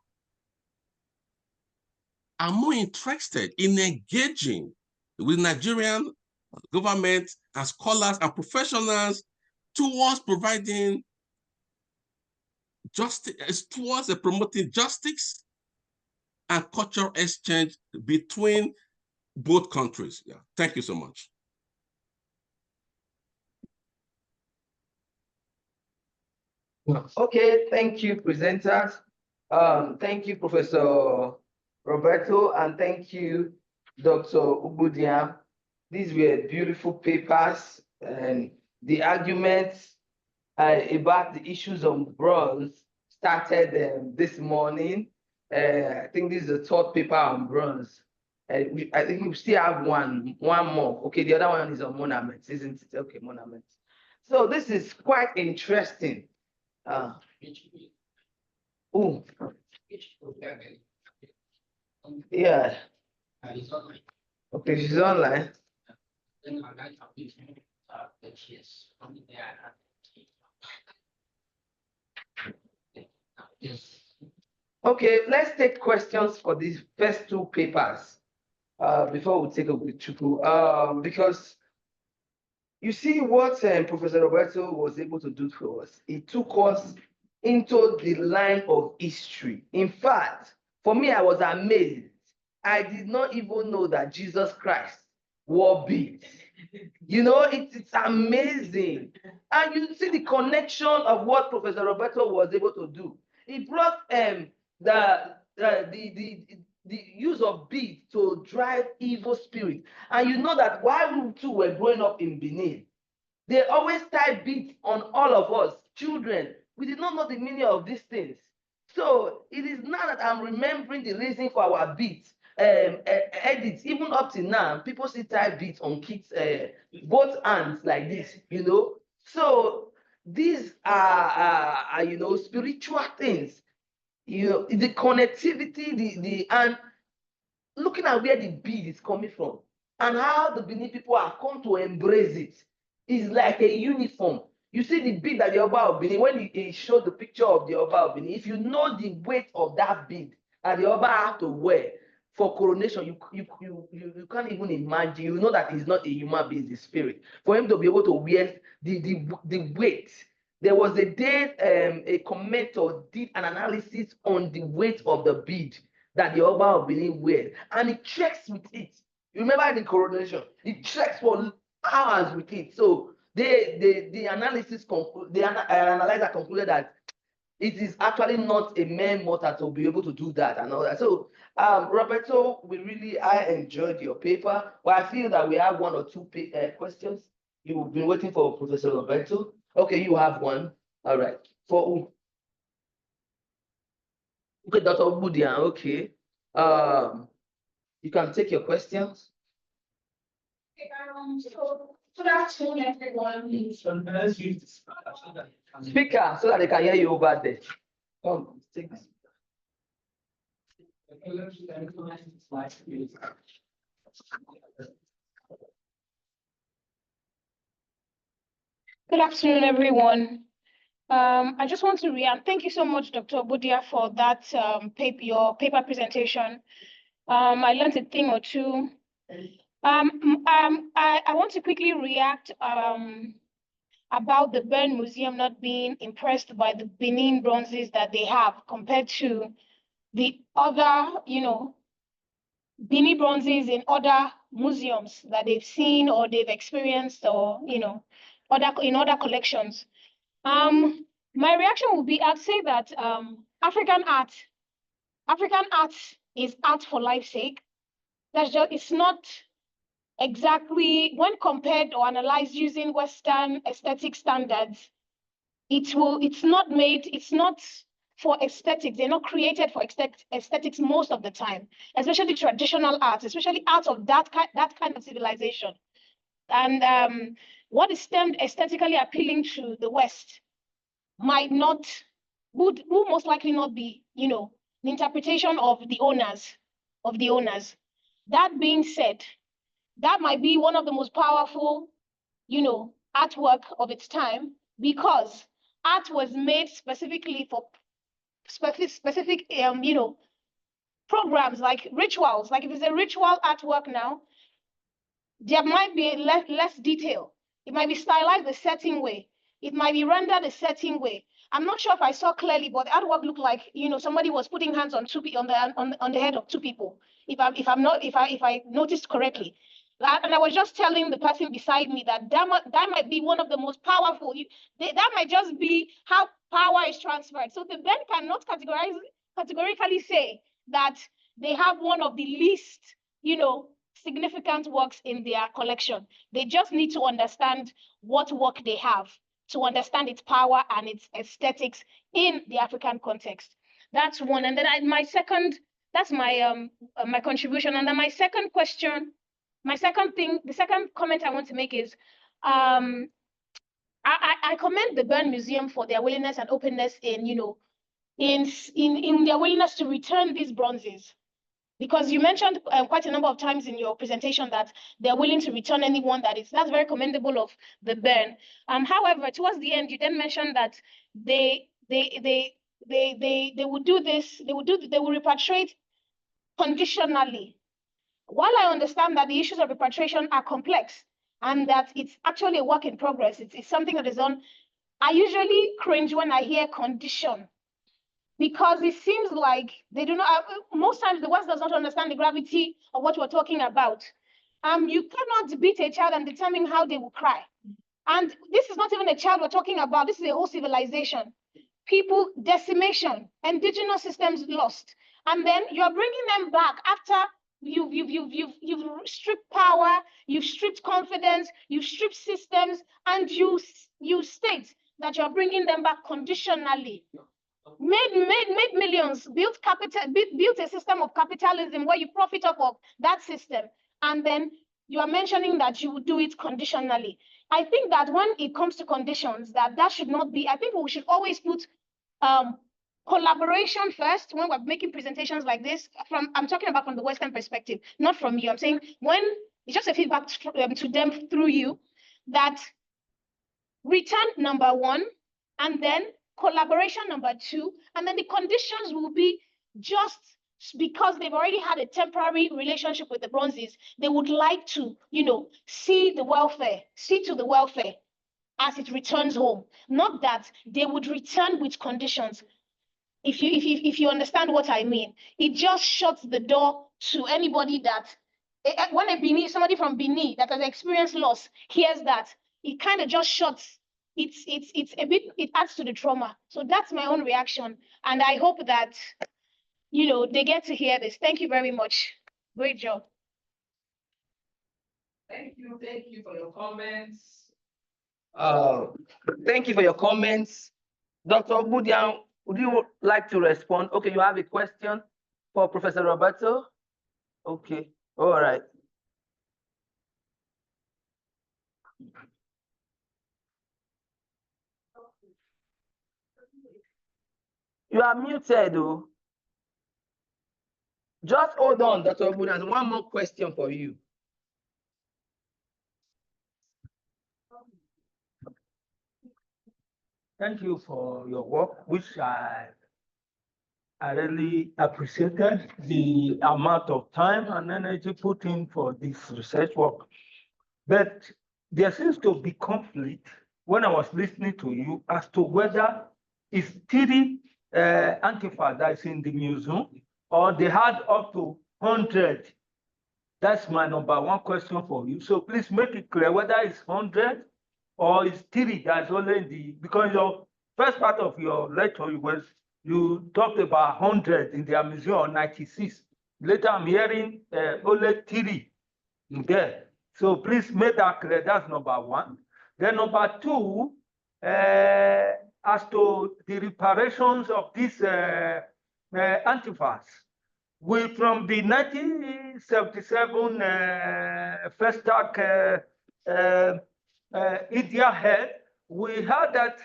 are more interested in engaging with Nigerian government and scholars and professionals towards providing justice, towards promoting justice and cultural exchange between both countries. Yeah, thank you so much. Okay, thank you, presenters. Thank you, Professor Roberto, and thank you, Dr. Ubudiam. These were beautiful papers, and the arguments about the issues on bronze started this morning. I think this is the third paper on bronze. I think we still have one more. Okay, the other one is on monuments, isn't it? Okay, monuments. So this is quite interesting. Oh, yeah. Okay, she's online. Okay, let's take questions for these first two papers before we take a Chuku. Because you see what Professor Roberto was able to do for us. He took us into the line of history. In fact, for me, I was amazed. I did not even know that Jesus Christ wore beads. You know, it's amazing. And you see the connection of what Professor Roberto was able to do. He brought the use of beads to drive evil spirits. And you know that while we too were growing up in Benin, they always tie beads on all of us, children. We did not know the meaning of these things. So it is now that I'm remembering the reason for our beads. Edits, even up to now, people still tie beads on kids, both hands like this, you know. So these are you know, spiritual things. You know, the connectivity, and looking at where the bead is coming from and how the Benin people have come to embrace it is like a uniform. You see the bead that the Oba of Benin, when he showed the picture of the Oba of Benin, if you know the weight of that bead that the Oba have to wear for coronation, you can't even imagine. You know that he's not a human being, it's a spirit. For him to be able to wear the weight. There was a day a commentator did an analysis on the weight of the bead that the Oba of Benin wears, and he checks with it. You remember the coronation? He checks for hours with it. So the analysis concluded, the analyzer concluded that it is actually not a mere mortal to be able to do that and all that. So, Roberto, I enjoyed your paper, but I feel that we have one or two questions. You've been waiting for Professor Roberto. Okay, you have one. All right. For who? Okay, Dr. Budian, okay. You can take your questions. So good afternoon, everyone. Speaker, so that they can hear you over there. Come, take this. Good afternoon, everyone. I just want to react. Thank you so much, Dr. Budia, for that your paper presentation. I learned a thing or two. I want to quickly react about the Benin Museum not being impressed by the Benin bronzes that they have compared to the other, Benin bronzes in other museums that they've seen or they've experienced, or in other collections. My reaction would be, I'd say that African art is art for life's sake. It's not exactly, when compared or analyzed using Western aesthetic standards, it's not for aesthetics. They're not created for aesthetics most of the time, especially traditional arts, especially arts of that kind of civilization. And what is termed aesthetically appealing to the West would most likely not be, the interpretation of the owners. That being said, that might be one of the most powerful, artwork of its time, because art was made specifically for specific, programs, like rituals. Like if it's a ritual artwork now, there might be less detail. It might be stylized a certain way. It might be rendered a certain way. I'm not sure if I saw clearly, but the artwork looked like, somebody was putting hands on the head of two people. If I noticed correctly. And I was just telling the person beside me that might be one of the most powerful. That might just be how power is transferred. So the Ben cannot categorically say that they have one of the least, significant works in their collection. They just need to understand what work they have to understand its power and its aesthetics in the African context. That's one. And then that's my my contribution. And then my second question, the second comment I want to make is, I commend the Benin Museum for their willingness and openness in their willingness to return these bronzes. Because you mentioned quite a number of times in your presentation that they're willing to return anyone that's very commendable of the Benin. However, towards the end, you then mentioned that they would do this, they will repatriate conditionally. While I understand that the issues of repatriation are complex and that it's actually a work in progress, it's something that is on, I usually cringe when I hear condition, because it seems like they do not, most times the West does not understand the gravity of what we're talking about. You cannot beat a child and determine how they will cry. And this is not even a child we're talking about, this is a whole civilization. People, decimation, indigenous systems lost. And then you're bringing them back after you've stripped power, you've stripped confidence, you've stripped systems, and you state that you're bringing them back conditionally. Made millions, built a system of capitalism where you profit off of that system, and then you are mentioning that you would do it conditionally. I think that when it comes to conditions, that should not be. I think we should always put collaboration first when we're making presentations like this. I'm talking about from the Western perspective, not from you. I'm saying when it's just a feedback to them through you, that return number one, and then collaboration number two, and then the conditions will be just because they've already had a temporary relationship with the bronzes. They would like to, see to the welfare as it returns home. Not that they would return with conditions. If you understand what I mean, it just shuts the door to anybody that, when somebody from Benin that has experienced loss hears that, it kind of just shuts it's a bit, it adds to the trauma. So that's my own reaction. And I hope that, you know, they get to hear this. Thank you very much. Great job. Thank you for your comments. Thank you for your comments. Dr. Budian, would you like to respond? Okay, you have a question for Professor Roberto? Okay, all right. You are muted, though. Just hold on, Dr. Budian. One more question for you. Thank you for your work, which I really appreciated the amount of time and energy put in for this research work. But there seems to be conflict when I was listening to you as to whether it's 3 Antifa that's in the museum or they had up to 100. That's my number one question for you. So please make it clear whether it's 100 or it's 3 that's only in the, because your first part of your lecture you talked about 100 in their museum or 96. Later I'm hearing only 3 in there. So please make that clear. That's number one. Then number 2, as to the reparations of these Antifas. We, from the 1977 Festac India head, we heard that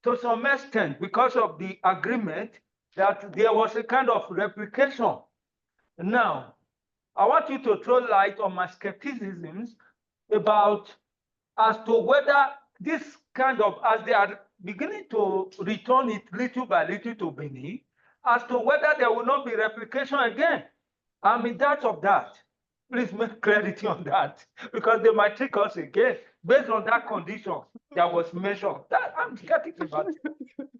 to some extent, because of the agreement, that there was a kind of replication. Now, I want you to throw light on my skepticisms about as to whether this kind of, as they are beginning to return it little by little to Benin, as to whether there will not be replication again. I'm in doubt of that. Please make clarity on that, because they might trick us again based on that condition that was mentioned. That I'm skeptical about it.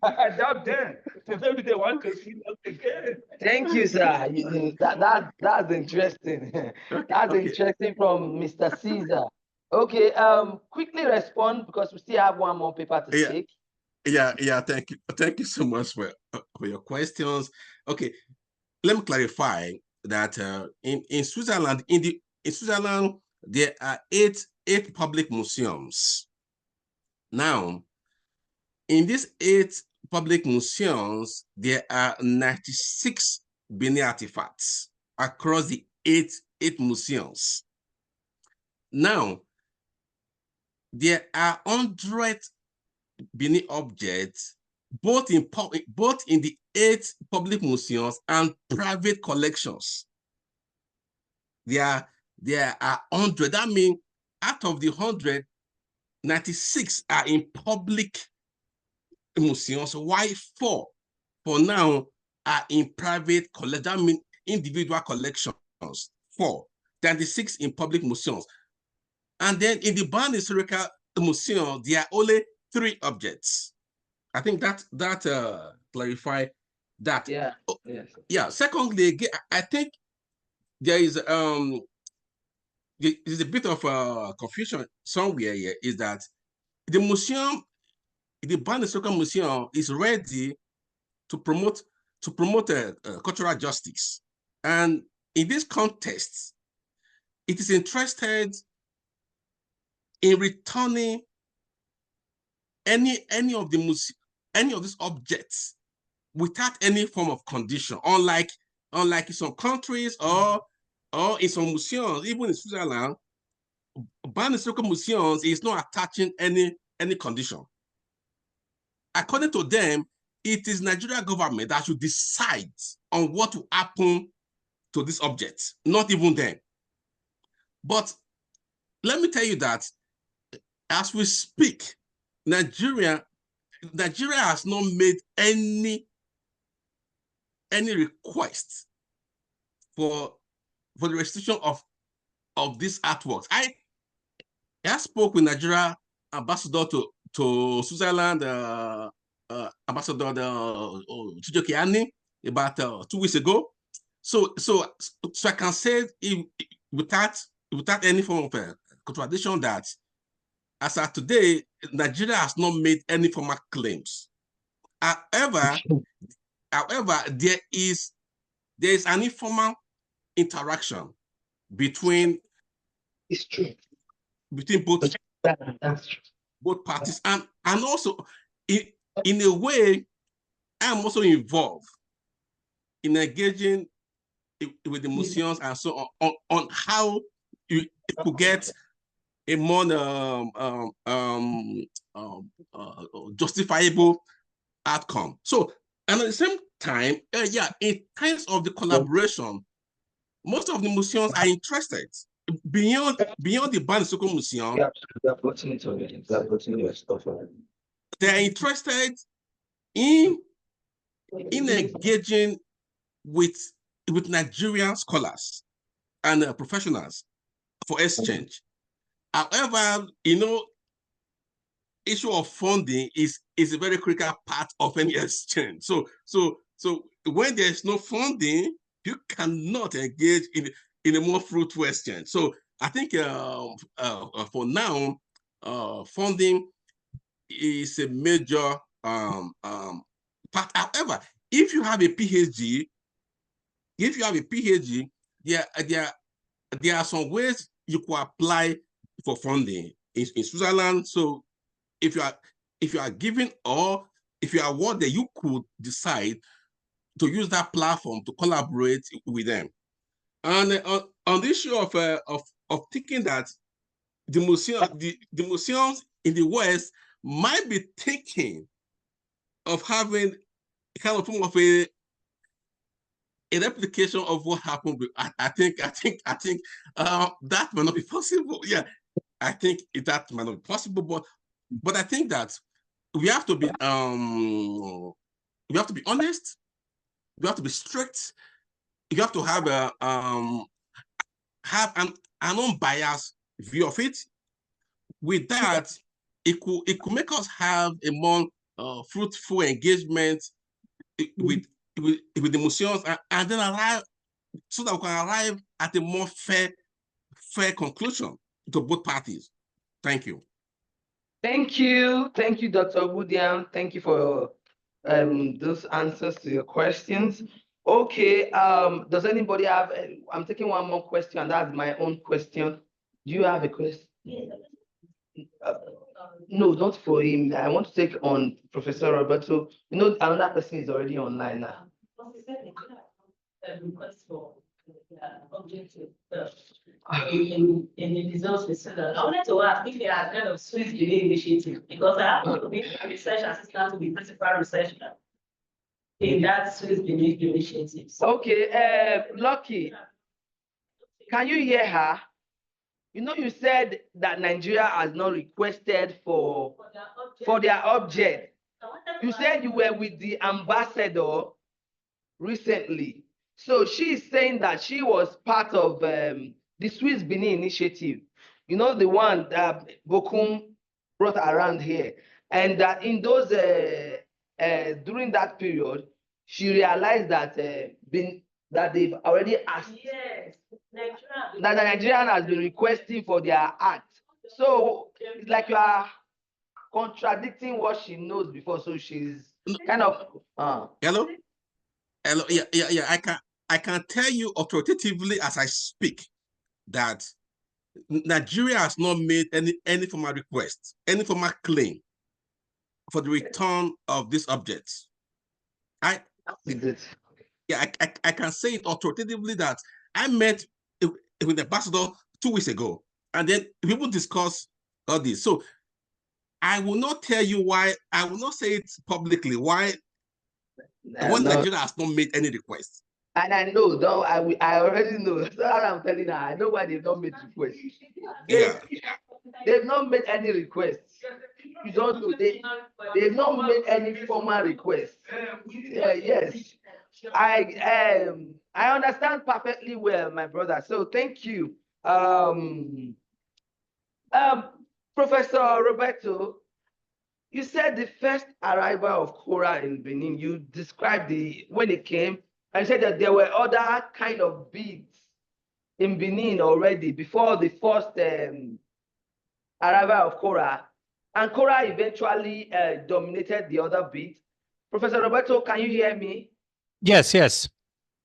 I doubt them. So maybe they want to see us again. Thank you, sir. That's interesting. That's Okay. interesting from Mr. Caesar. Okay, quickly respond because we still have one more paper to Yeah. take. Yeah. Thank you so much for your questions. Okay, let me clarify that in Switzerland, in Switzerland, there are eight public museums. Now, in these 8 public museums, there are 96 Benin artifacts across the eight museums. Now, there are 100 Benin objects, both in the 8 public museums and private collections. There are 100. That means out of the 100, 96 are in public museums, while 4 for now are in private collections. That means individual collections. 4, 36 in public museums. And then in the Benin Historical Museum, there are only 3 objects. I think that clarify that. Yeah. Yes. Yeah. Secondly, I think there is there's a bit of confusion somewhere here. Is that the museum, the Benin Historical Museum, is ready to promote cultural justice, and in this context, it is interested in returning any of these objects without any form of condition, unlike in some countries or in some museums, even in Switzerland, Benin Historical Museums is not attaching any condition. According to them, it is Nigeria government that should decide on what will happen to this object, not even them. But let me tell you that as we speak, Nigeria has not made any request for the restriction of these artworks. I spoke with Nigeria ambassador to Switzerland, Ambassador Chijokiani, about 2 weeks ago. So I can say without any form of contradiction that as of today, Nigeria has not made any formal claims. However, there is an informal interaction between It's true. between both That's true. both parties, and also in a way, I'm also involved in engaging with the museums and so on how you could get a more justifiable outcome. So, and at the same time, in terms of the collaboration, most of the museums are interested beyond the Banisoko Museum. They are putting it already. They are putting your stuff already. They are interested in engaging with Nigerian scholars and professionals for exchange. However, issue of funding is a very critical part of any exchange. So when there's no funding, you cannot engage in a more fruitful exchange. So I think for now, funding is a major part. However, if you have a PhD, there are some ways you could apply for funding in Switzerland. So if you are given, or if you are awarded, you could decide to use that platform to collaborate with them. And on the issue of thinking that the museums in the West might be thinking of having a kind of form of a replication of what happened. I think that might not be possible. Yeah, I think that might not be possible, but I think that we have to be honest. We have to be strict. You have to have an unbiased view of it. With that, it could make us have a more fruitful engagement with the museums, and then arrive, so that we can arrive at a more fair conclusion to both parties. Thank you. Thank you, Dr. Wudiam. Thank you for those answers to your questions. Okay, does anybody have? I'm taking one more question, and that's my own question. Do you have a question? No, not for him. I want to take on Professor Roberto. Another person is already online now. In the results we said that I wanted to ask if they are kind of Swiss Benin initiative, because I happen to be a research assistant to the principal researcher in that Swiss Benin initiative. Okay, Lucky, can you hear her? You said that Nigeria has not requested for their object. You said you were with the ambassador recently. So she is saying that she was part of the Swiss Benin initiative, the one that Bokum brought around here. And that in those, during that period, she realized that that they've already asked. Yes, that the Nigerian has been requesting for their art. So it's like you are contradicting what she knows before. So she's kind of Hello? Yeah. I can tell you authoritatively as I speak that Nigeria has not made any formal request, any formal claim for the return of these objects. I can say it authoritatively that I met with the ambassador 2 weeks ago, and then people discuss all this. So I will not tell you why. I will not say it publicly why Nigeria has not made any request. And I know, I already know. That's what I'm telling her. I know why they've not made requests. They've not made any requests. You don't know. They've not made any formal requests. Yes. I understand perfectly well, my brother. So thank you. Professor Roberto, you said the first arrival of Kora in Benin, you described when it came, and said that there were other kind of beads in Benin already before the first arrival of Cora, and Cora eventually dominated the other beats. Professor Roberto, can you hear me? Yes, yes.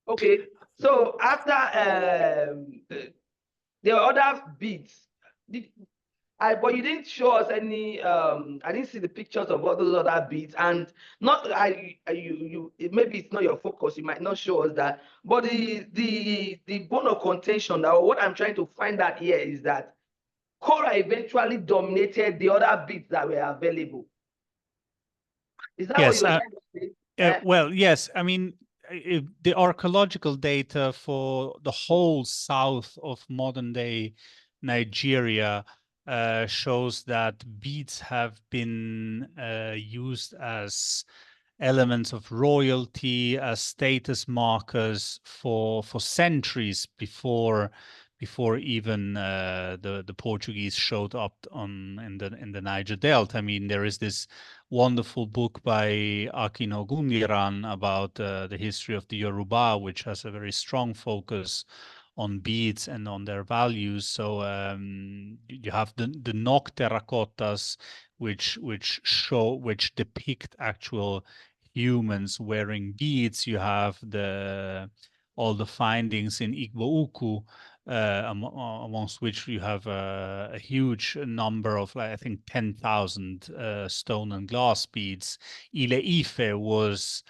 Okay, so after the other beats, but you didn't show us any. I didn't see the pictures of all those other beats, and not maybe it's not your focus. You might not show us that. But the bone of contention, that what I'm trying to find out here is that Cora eventually dominated the other beats that were available. Is that what Yes. you're trying to say? Well, yes. I mean, the archaeological data for the whole south of modern day Nigeria shows that beads have been used as elements of royalty, as status markers for centuries before even the Portuguese showed up in the Niger Delta. I mean, there is this wonderful book by Akin Ogundiran about the history of the Yoruba, which has a very strong focus on beads and on their values. So you have the Nok terracottas, which depict actual humans wearing beads. You have all the findings in Igbo Uku, amongst which you have a huge number of, like, I think, 10,000 stone and glass beads. Ile Ife was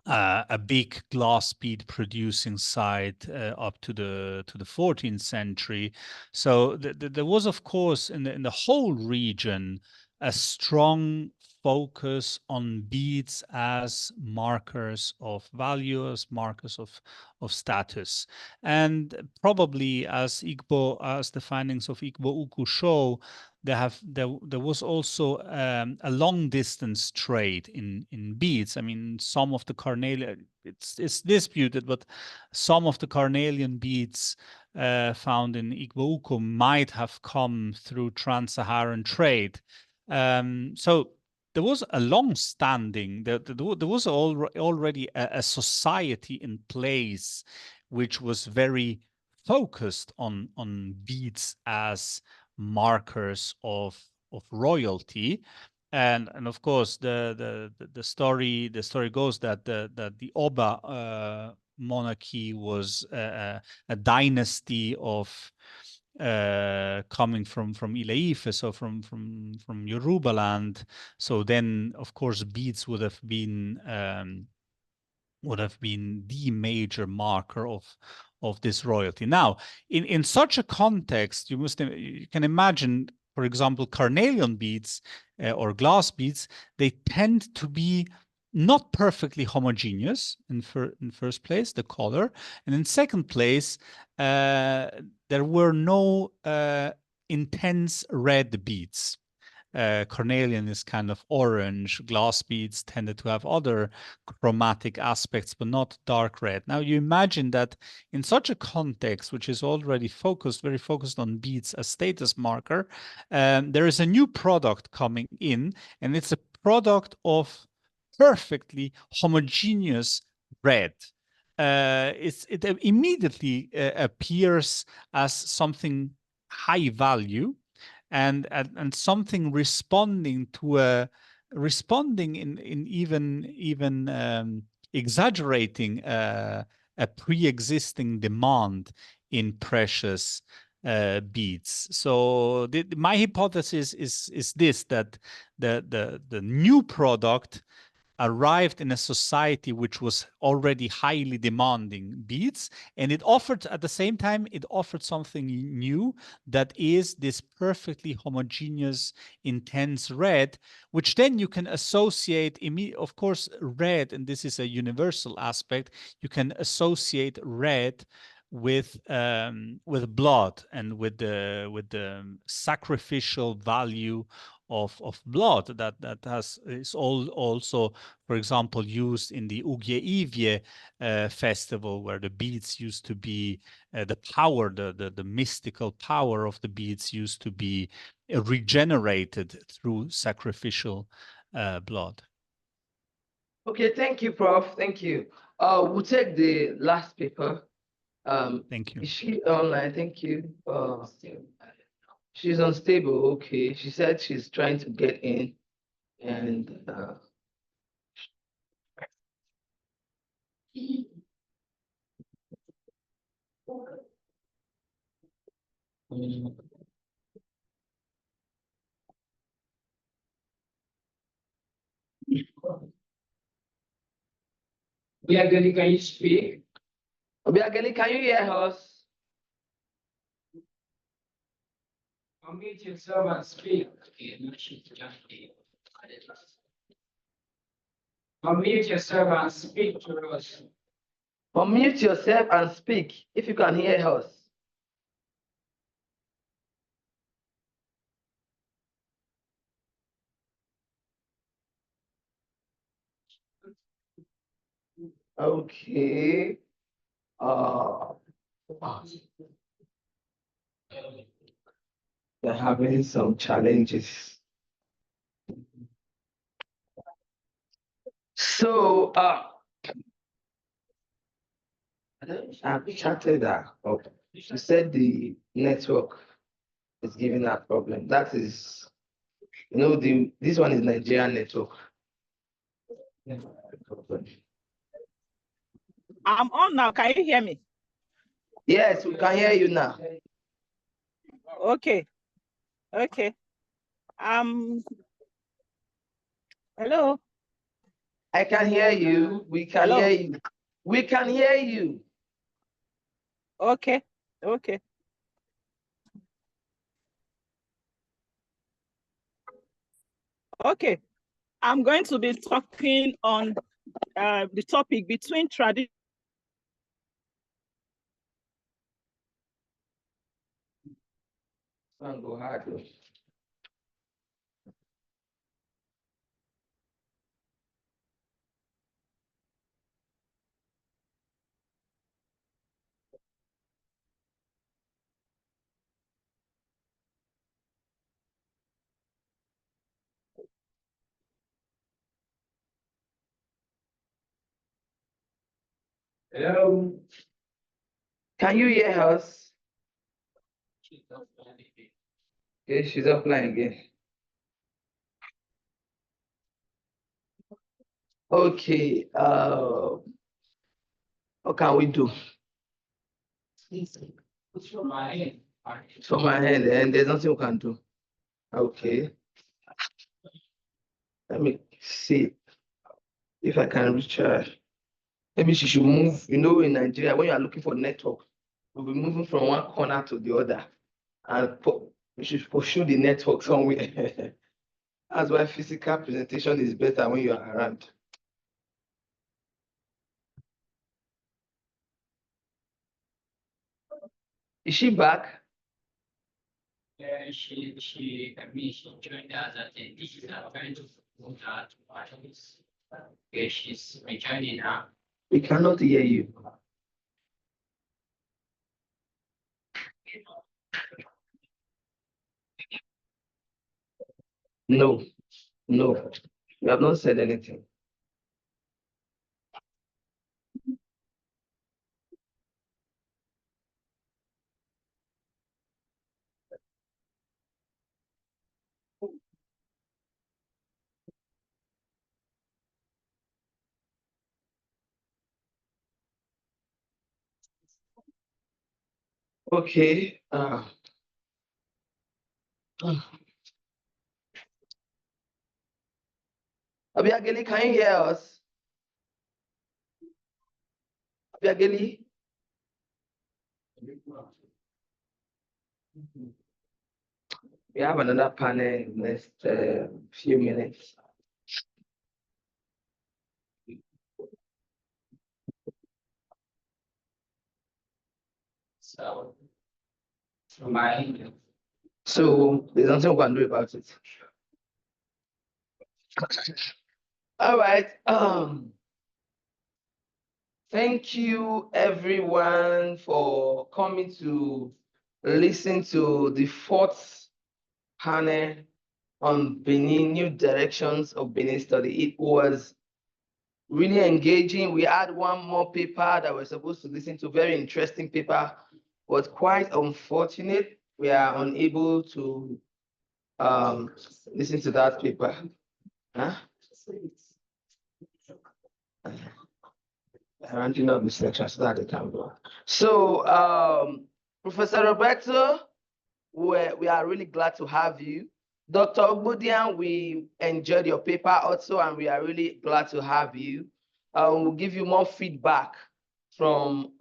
a big glass bead producing site up to the 14th century. So there was, of course, in the whole region, a strong focus on beads as markers of value, as markers of status. And probably as the findings of Igbo Uku show, there was also a long distance trade in beads. I mean, some of the carnelian, it's disputed, but some of the carnelian beads found in Igbo Uku might have come through trans-Saharan trade. So there was a long-standing, there was already a society in place which was very focused on beads as markers of royalty. And of course the story goes that the Oba monarchy was a dynasty of coming from Ile Ife, so from Yoruba land. So then, of course, beads would have been the major marker of this royalty. Now, in such a context, you can imagine, for example, carnelian beads or glass beads. They tend to be not perfectly homogeneous in first place, the color, and in second place, there were no intense red beads. Carnelian is kind of orange. Glass beads tended to have other chromatic aspects, but not dark red. Now you imagine that in such a context, which is already very focused on beads as status marker, there is a new product coming in, and it's a product of perfectly homogeneous red. It immediately appears as something high value, and something responding in even exaggerating a pre-existing demand in precious beads. So my hypothesis is this, that the new product arrived in a society which was already highly demanding beads, and it offered, at the same time, it offered something new, that is this perfectly homogeneous, intense red, which then you can associate, of course, red, and this is a universal aspect, you can associate red with blood and with the sacrificial value of blood that is also, for example, used in the Ugie festival, where the beads used to be the mystical power of the beads used to be regenerated through sacrificial blood. Okay, thank you, Prof. Thank you. We'll take the last paper. Thank you. Is she online? Thank you. She's unstable. Okay. She said she's trying to get in and Biageli, can you speak? Obiageli, can you hear us? Unmute yourself and speak. Unmute yourself and speak to us. Unmute yourself and speak if you can hear us. Okay. They're having some challenges. So I've chatted her up. She said the network is giving her problem. That is, this one is Nigerian network. I'm on now. Can you hear me? Yes, we can hear you now. Okay. Okay. Hello. I can hear you. We can Hello? hear you. We can hear you. Okay. Okay. Okay. I'm going to be talking on the topic between tradition. Go hard. Hello. Can you hear us? Okay, she's offline again. Okay. What can we do? From my end. From my hand, and there's nothing we can do. Okay. Let me see if I can reach her. Maybe she should move. In Nigeria, when you are looking for network, we'll be moving from one corner to the other, and we should pursue the network somewhere. That's why physical presentation is better when you are around. Is she back? She joined us at the digital event of that. Okay, she's rejoining now. We cannot hear you. No, no, you have not said anything. Okay. Obiageli, can you hear us? Obiageli? We have another panel in the next few minutes. So, from my end. So there's nothing we can do about it. All right. Thank you everyone for coming to listen to the fourth panel on Benin, New Directions of Benin Study. It was really engaging. We had one more paper that we're supposed to listen to, very interesting paper, but quite unfortunate. we are unable to listen to that paper. Huh? Rounding up the section so that they can go. So, Professor Roberto, we are really glad to have you. Dr. Ogbudian, we enjoyed your paper also, and we are really glad to have you. We'll give you more feedback from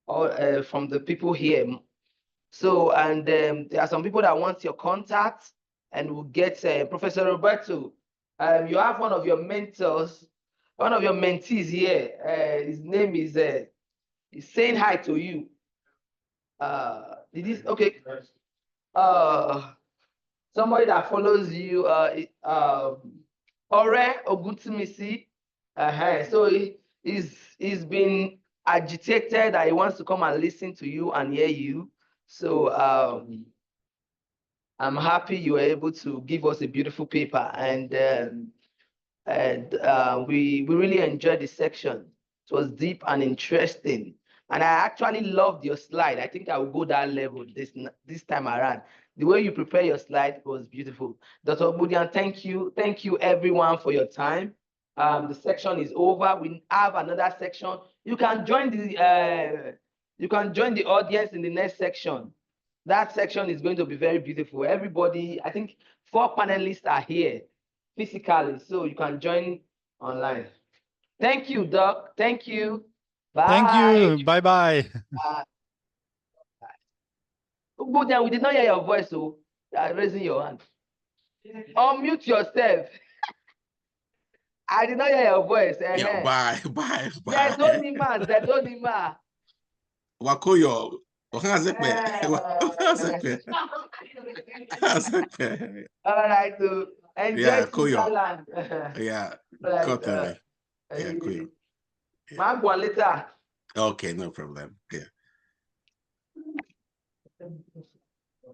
from the people here. So, and there are some people that want your contact, and we'll get Professor Roberto. You have one of your mentors, one of your mentees here. His name is he's saying hi to you. Did this okay? Somebody that follows you, Ore Oguntimisi. So he's been agitated that he wants to come and listen to you and hear you. So I'm happy you were able to give us a beautiful paper, and we really enjoyed the section. It was deep and interesting, and I actually loved your slide. I think I will go that level this time around. The way you prepare your slide was beautiful. Dr. Budian, thank you everyone for your time. The section is over. We have another section. You can join the audience in the next section. That section is going to be very beautiful. Everybody, I think 4 panelists are here physically, so you can join online. Thank you, Doc. Thank you. Bye. Thank you. Bye-bye. Budian, we did not hear your voice, so raising your hand. Unmute yourself. I did not hear your voice. Yeah, bye. Zedonima. Wakoyo. All right, so enjoy Yeah, Koyo. Switzerland. Yeah, Right, Kotere. Yeah, Koyo. Magwan later. Okay, no problem. Yeah.